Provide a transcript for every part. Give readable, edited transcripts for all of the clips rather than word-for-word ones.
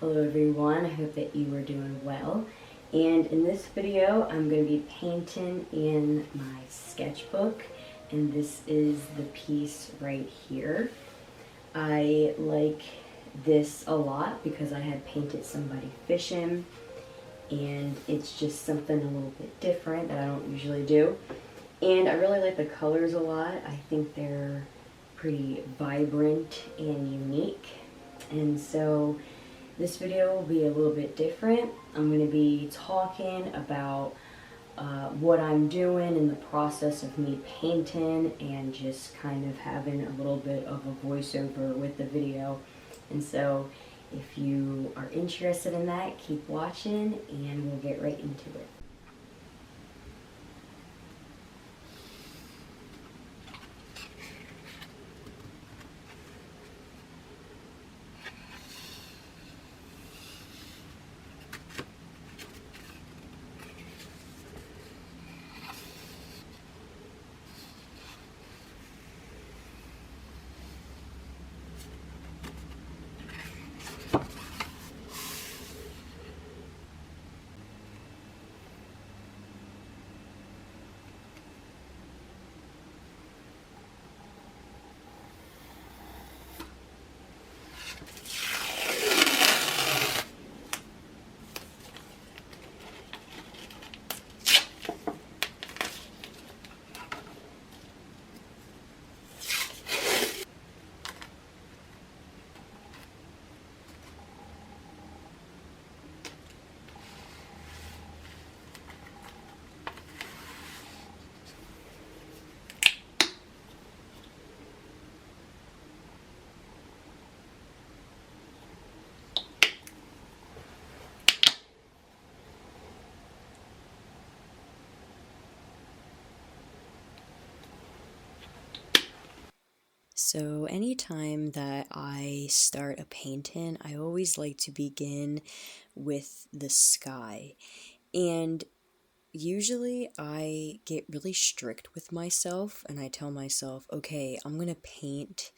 Hello everyone, I hope that you are doing well. And in this video, I'm going to be painting in my sketchbook, and this is the piece right here. I like this a lot because I had painted somebody fishing, and it's just something a little bit different that I don't usually do. And I really like the colors a lot. I think they're pretty vibrant and unique. And so this video will be a little bit different. I'm going to be talking about what I'm doing in the process of me painting and just kind of having a little bit of a voiceover with the video. And so if you are interested in that, keep watching and we'll get right into it. So anytime that I start a painting, I always like to begin with the sky. And usually I get really strict with myself and I tell myself, okay, I'm going to paint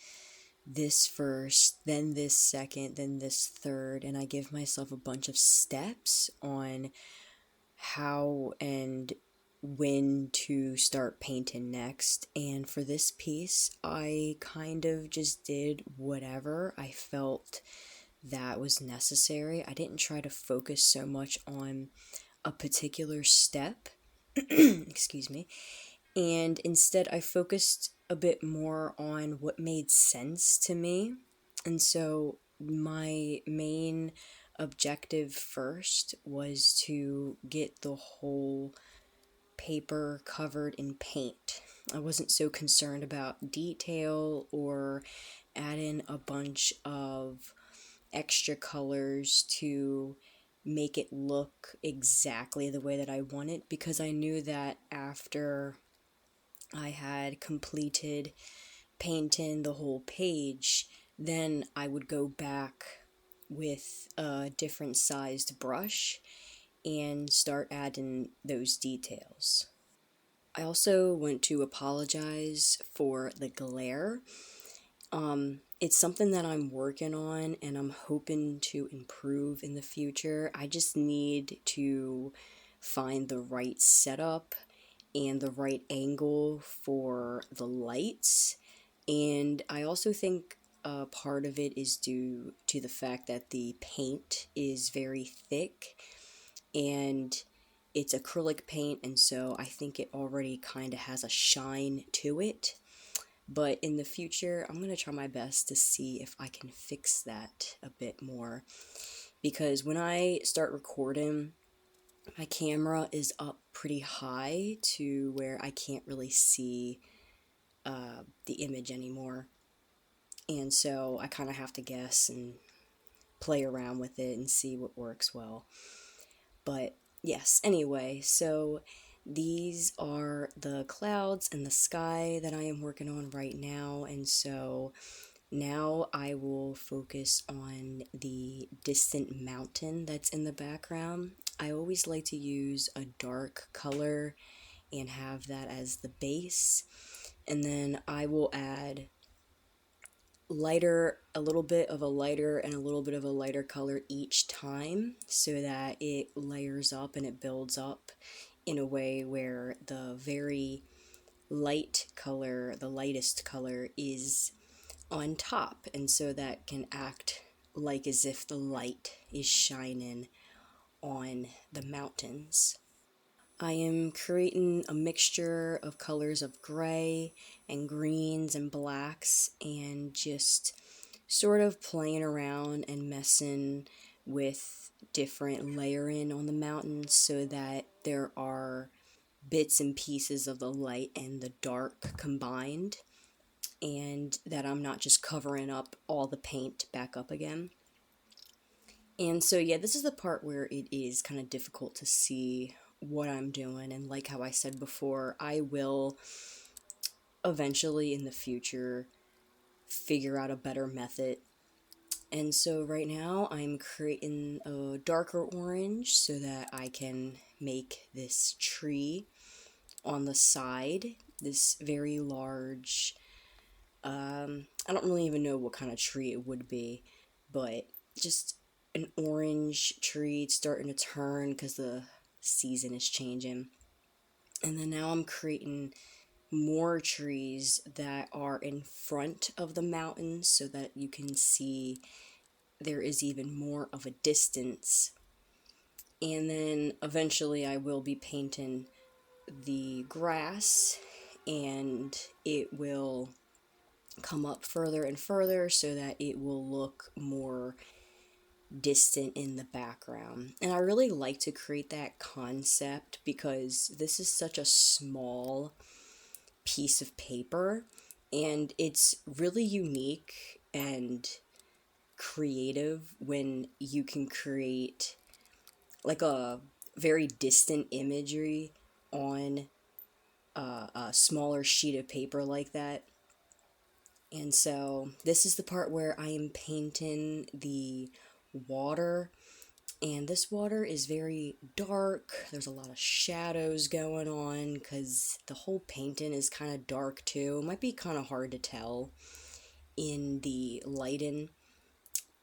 this first, then this second, then this third, and I give myself a bunch of steps on how and when to start painting next. And for this piece, I kind of just did whatever I felt that was necessary. I didn't try to focus so much on a particular step, excuse me, and instead I focused a bit more on what made sense to me. And so my main objective first was to get the whole paper covered in paint. I wasn't so concerned about detail or adding a bunch of extra colors to make it look exactly the way that I wanted, because I knew that after I had completed painting the whole page, then I would go back with a different sized brush and start adding those details. I also want to apologize for the glare. It's something that I'm working on and I'm hoping to improve in the future. I just need to find the right setup and the right angle for the lights. And I also think part of it is due to the fact that the paint is very thick and it's acrylic paint, and so I think it already kind of has a shine to it. But in the future, I'm going to try my best to see if I can fix that a bit more. Because when I start recording, my camera is up pretty high to where I can't really see the image anymore. And so I kind of have to guess and play around with it and see what works well. But yes, anyway, so these are the clouds and the sky that I am working on right now, and so now I will focus on the distant mountain that's in the background. I always like to use a dark color and have that as the base, and then I will add lighter, a little bit of a lighter and a little bit of a lighter color each time so that it layers up and it builds up in a way where the very light color, the lightest color, is on top, and so that can act like as if the light is shining on the mountains. I am creating a mixture of colors of gray and greens and blacks and just sort of playing around and messing with different layering on the mountains so that there are bits and pieces of the light and the dark combined, and that I'm not just covering up all the paint back up again. And so, yeah, this is the part where it is kind of difficult to see what I'm doing. And like how I said before, I will eventually in the future figure out a better method. And so, right now, I'm creating a darker orange so that I can make this tree on the side, this very large, I don't really even know what kind of tree it would be, but just an orange tree. It's starting to turn because the season is changing. And then now I'm creating more trees that are in front of the mountains so that you can see there is even more of a distance. And then eventually I will be painting the grass, and it will come up further and further so that it will look more distant in the background. And I really like to create that concept because this is such a small piece of paper, and it's really unique and creative when you can create like a very distant imagery on a smaller sheet of paper like that. And so this is the part where I am painting the water, and this water is very dark. There's a lot of shadows going on because the whole painting is kind of dark too. It might be kind of hard to tell in the lighting,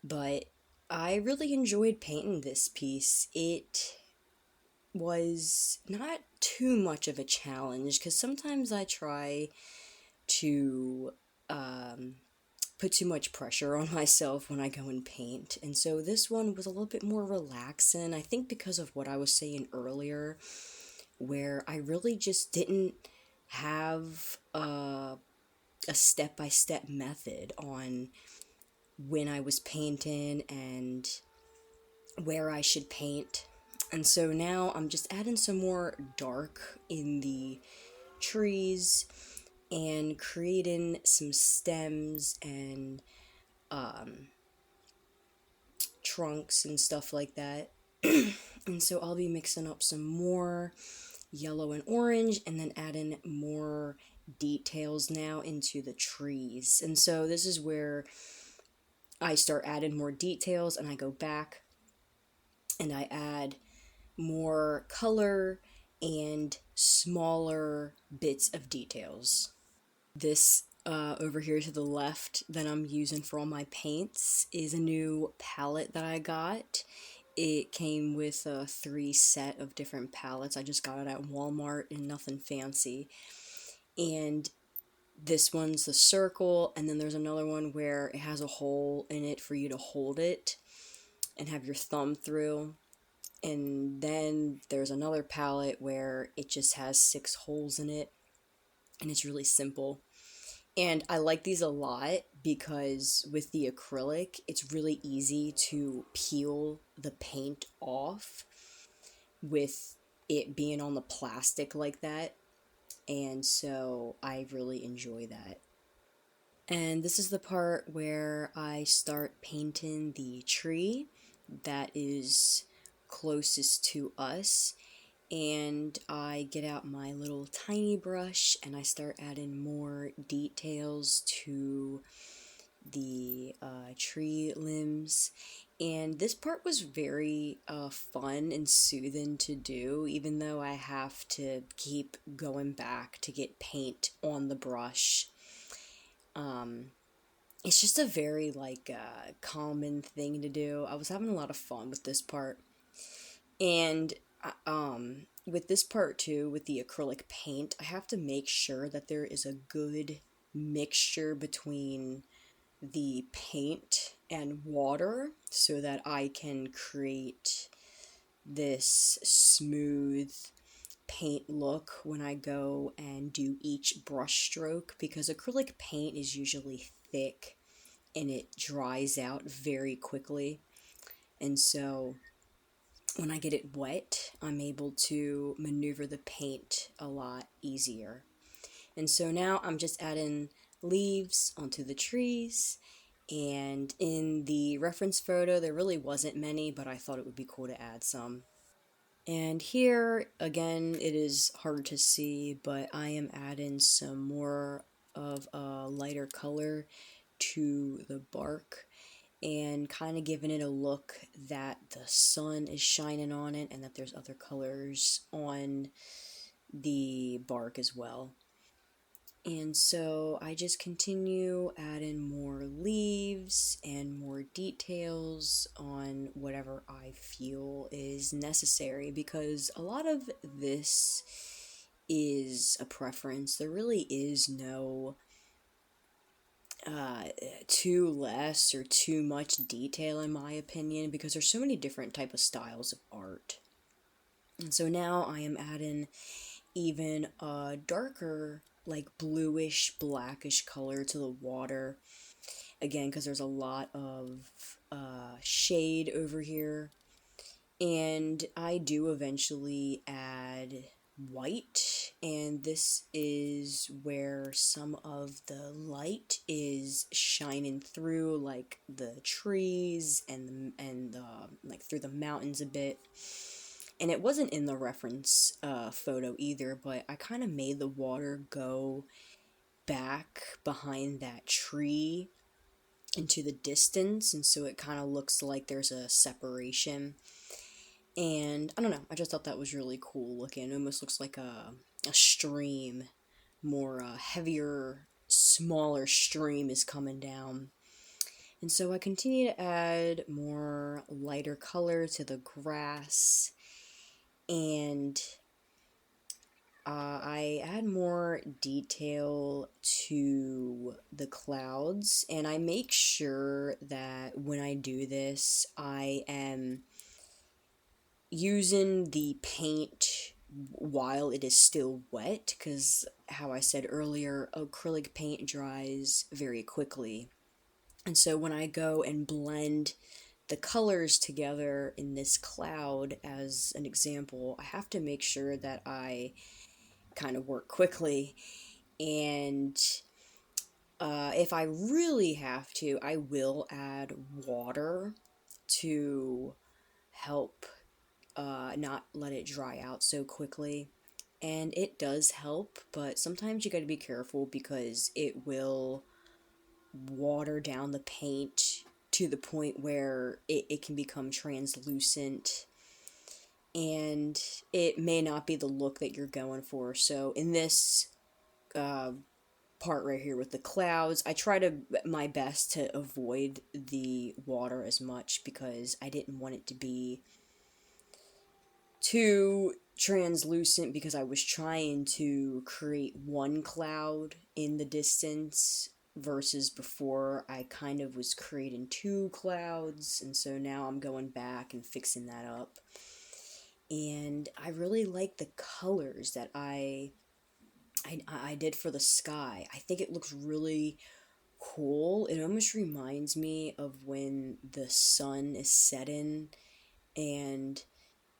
but I really enjoyed painting this piece. It was not too much of a challenge because sometimes I try to put too much pressure on myself when I go and paint. And so this one was a little bit more relaxing, I think because of what I was saying earlier, where I really just didn't have a step-by-step method on when I was painting and where I should paint. And so now I'm just adding some more dark in the trees and creating some stems and trunks and stuff like that. And so I'll be mixing up some more yellow and orange and then adding more details now into the trees. And so this is where I start adding more details, and I go back and I add more color and smaller bits of details. This over here to the left that I'm using for all my paints is a new palette that I got. It came with a 3 set of different palettes. I just got it at Walmart and nothing fancy. And this one's the circle, and then there's another one where it has a hole in it for you to hold it and have your thumb through. And then there's another palette where it just has 6 holes in it, and it's really simple. And I like these a lot because with the acrylic, it's really easy to peel the paint off with it being on the plastic like that. And so I really enjoy that. And this is the part where I start painting the tree that is closest to us. And I get out my little tiny brush and I start adding more details to the tree limbs. And this part was very fun and soothing to do, even though I have to keep going back to get paint on the brush. it's just a very like common thing to do. I was having a lot of fun with this part. And with this part too, with the acrylic paint, I have to make sure that there is a good mixture between the paint and water so that I can create this smooth paint look when I go and do each brush stroke, because acrylic paint is usually thick and it dries out very quickly. And so when I get it wet, I'm able to maneuver the paint a lot easier. And so now I'm just adding leaves onto the trees. And in the reference photo, there really wasn't many, but I thought it would be cool to add some. And here, again, it is hard to see, but I am adding some more of a lighter color to the bark and kind of giving it a look that the sun is shining on it and that there's other colors on the bark as well. And so I just continue adding more leaves and more details on whatever I feel is necessary, because a lot of this is a preference. There really is no uh, too less or too much detail in my opinion, because there's so many different type of styles of art. And so now I am adding even a darker, like bluish blackish color to the water, again because there's a lot of shade over here. And I do eventually add white, and this is where some of the light is shining through, like the trees and like through the mountains a bit. And it wasn't in the reference photo either, but I kind of made the water go back behind that tree into the distance, and so it kind of looks like there's a separation. And I don't know, I just thought that was really cool looking. It almost looks like a stream, more heavier, smaller stream is coming down. And so I continue to add more lighter color to the grass, and I add more detail to the clouds, and I make sure that when I do this, I am using the paint while it is still wet, because how I said earlier, acrylic paint dries very quickly. And so when I go and blend the colors together in this cloud, as an example, I have to make sure that I kind of work quickly. And if I really have to, I will add water to help not let it dry out so quickly. And it does help, but sometimes you gotta be careful because it will water down the paint to the point where it can become translucent, and it may not be the look that you're going for. So in this uh, part right here with the clouds, I try to my best to avoid the water as much because I didn't want it to be too translucent, because I was trying to create one cloud in the distance versus before I kind of was creating two clouds. And so now I'm going back and fixing that up. And I really like the colors that I did for the sky. I think it looks really cool. It almost reminds me of when the sun is setting, and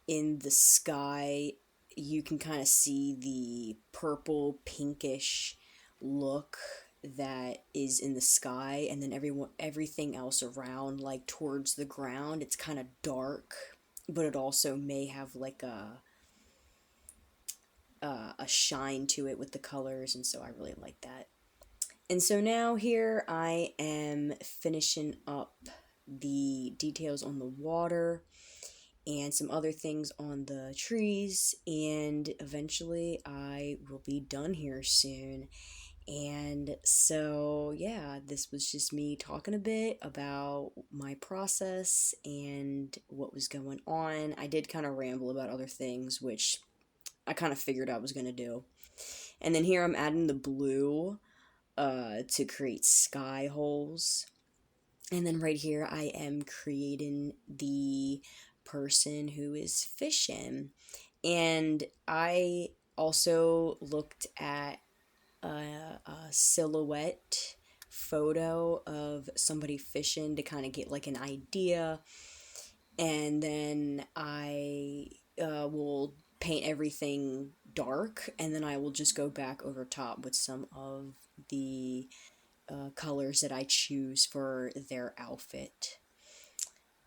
in the sky you can kind of see the purple pinkish look that is in the sky, and then everything else around, like towards the ground, it's kind of dark, but it also may have like a shine to it with the colors, and so I really like that. And so now here I am finishing up the details on the water and some other things on the trees, and eventually I will be done here soon. And so, yeah, this was just me talking a bit about my process and what was going on. I did kind of ramble about other things, which I kind of figured I was going to do. And then here I'm adding the blue to create sky holes. And then right here I am creating the person who is fishing. And I also looked at a silhouette photo of somebody fishing to kind of get like an idea. And then I will paint everything dark, and then I will just go back over top with some of the colors that I choose for their outfit.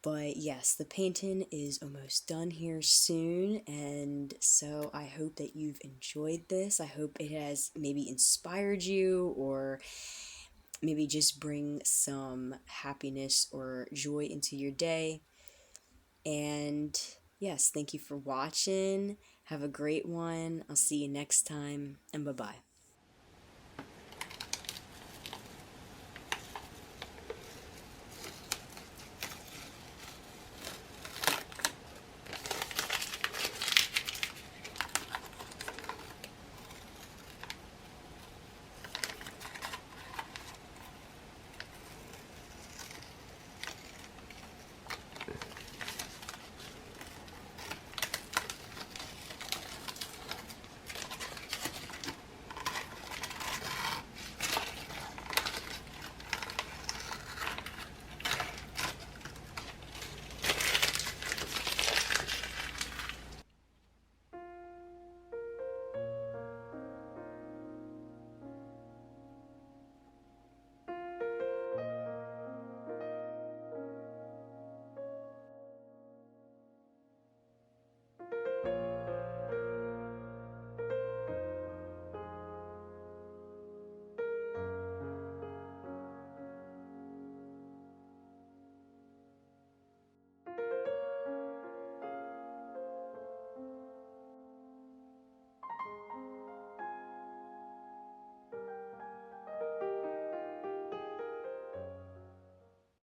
But yes, the painting is almost done here soon, and so I hope that you've enjoyed this. I hope it has maybe inspired you, or maybe just bring some happiness or joy into your day. And yes, thank you for watching. Have a great one. I'll see you next time, and bye bye.